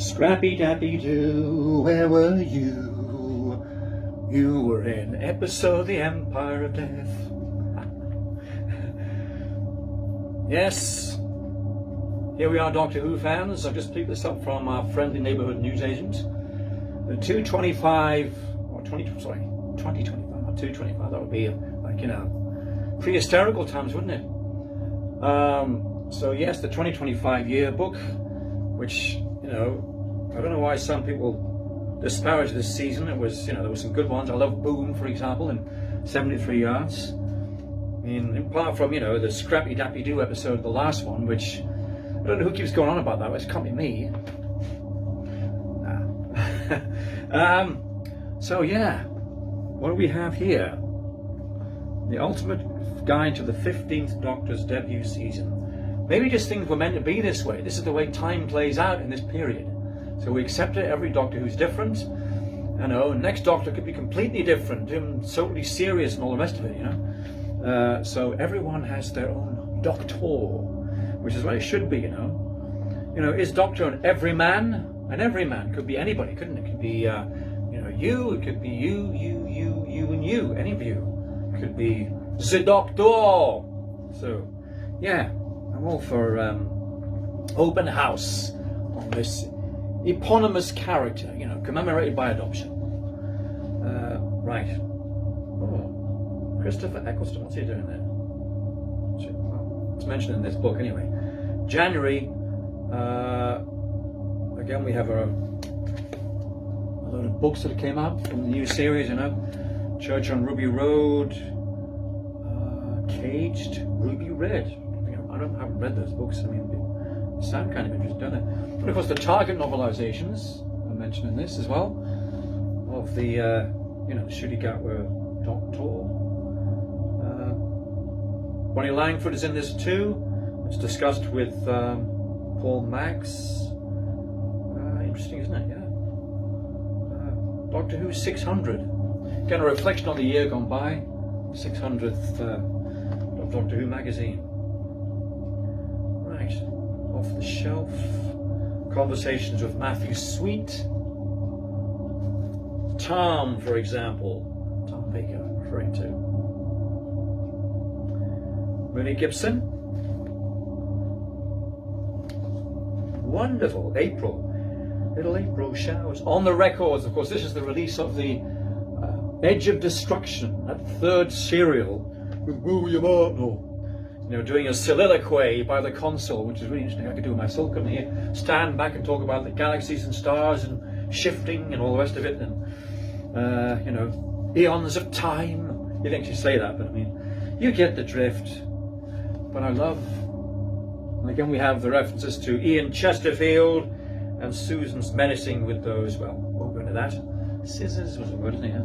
Scrappy Dappy Doooo, where were you? You were in episode The Empire of Death. Yes, here we are, Doctor Who fans. I've just picked this up from our friendly neighbourhood newsagent. The 225, or 2025, not 225, that would be like, prehistorical times, wouldn't it? So yes, the 2025 yearbook, which, I don't know why some people disparage this season. It was, there were some good ones. I love Boom, for example, in 73 yards. I mean, apart from, the Scrappy Dappy Doooo episode, the last one, which, I don't know who keeps going on about that, but it can't be me. So yeah, what do we have here? The ultimate guide to the 15th Doctor's debut season. Maybe just things were meant to be this way. This is the way time plays out in this period. So we accept it, every Doctor Who's different. Next Doctor could be completely different, totally serious and all the rest of it, So everyone has their own Doctor, which is what it should be, Is Doctor an everyman? An everyman could be anybody, couldn't it? It could be, you, it could be you, and you, any of you. It could be the Doctor. So, yeah, I'm all for open house on this eponymous character, commemorated by adoption. Right. Oh, Christopher Eccleston, what's he doing there? Well, it's mentioned in this book anyway. January, again we have a load of books that came out from the new series, Church on Ruby Road, Caged, Ruby Red. I haven't read those books. I mean, they sound kind of interesting, don't they? But of course, the Target novelizations are mentioned in this as well, of the, Shudigatwa Doctor. Bonnie Langford is in this too. It's discussed with Paul Maggs. Interesting, isn't it? Yeah. Doctor Who 600. Again, a reflection on the year gone by. 600th of Doctor Who magazine. Right. Off the shelf. Conversations with Matthew Sweet. Tom, for example. Tom Baker, I'm referring to. Rooney Gibson. Wonderful. April. Little April showers. On the records, of course, this is the release of the Edge of Destruction, that third serial with William Hartnell. Doing a soliloquy by the console, which is really interesting. I could do it myself, couldn't I? Stand back and talk about the galaxies and stars and shifting and all the rest of it, and eons of time. You didn't actually say that, but I mean, you get the drift. But I love, and again we have the references to Ian Chesterfield and Susan's menacing with those. Well, won't go into that. Scissors was a word, isn't it?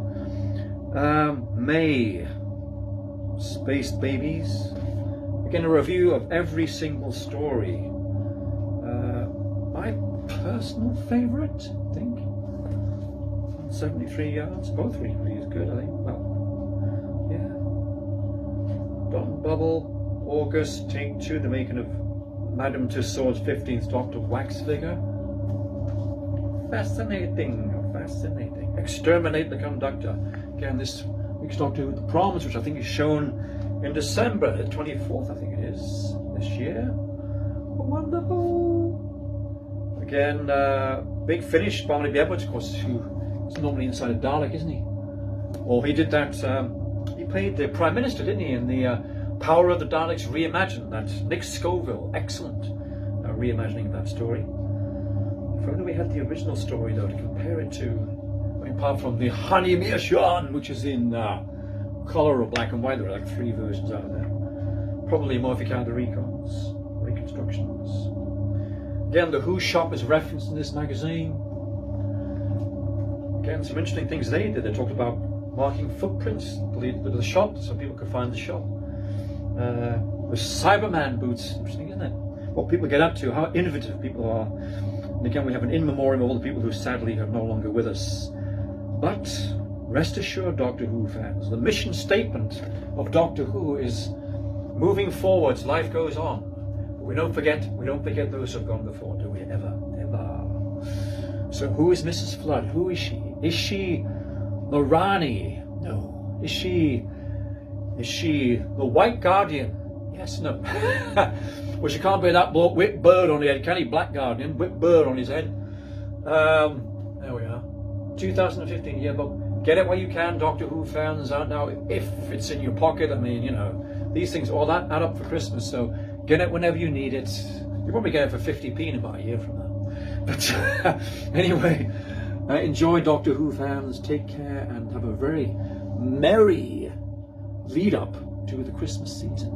May, Space Babies. Again, a review of every single story. My personal favourite, I think. 73 yards. Both really is good, I think. Well, yeah. Don Bubble, August, take 2, the making of Madame Tussauds 15th Doctor wax figure. Fascinating. Exterminate the Conductor. Again, this week's Doctor Who with the Proms, which I think is shown in December, the 24th, I think it is, this year. Wonderful. Again, Big Finish, Barnaby Edwards, of course, who is normally inside a Dalek, isn't he? Or he did that, he played the Prime Minister, didn't he, in the Power of the Daleks Reimagined, that Nick Scoville, excellent reimagining of that story. If only we had the original story, though, to compare it to, apart from the Honey Meerschaum, which is in colour or black and white. There are like 3 versions out of there. Probably more if you count the reconstructions. Again, the Who shop is referenced in this magazine. Again, some interesting things they did. They talked about marking footprints with the shop so people could find the shop. The Cyberman boots, interesting, isn't it? What people get up to, how innovative people are. And again, we have an in memoriam of all the people who sadly are no longer with us. But rest assured, Doctor Who fans, the mission statement of Doctor Who is moving forwards, life goes on. But we don't forget those who've gone before, do we? Ever. So who is Mrs. Flood? Who is she? Is she the Rani? No. Is she the White Guardian? Yes, no. Well, she can't be that bloke with bird on his head, can he? Black Guardian, with bird on his head. There we are. 2015 yearbook. Get it while you can, Doctor Who fans out now. If it's in your pocket, I mean, you know, these things all that add up for Christmas, so get it whenever you need it. You probably get it for 50p in about a year from now. But anyway, enjoy, Doctor Who fans. Take care and have a very merry lead up to the Christmas season.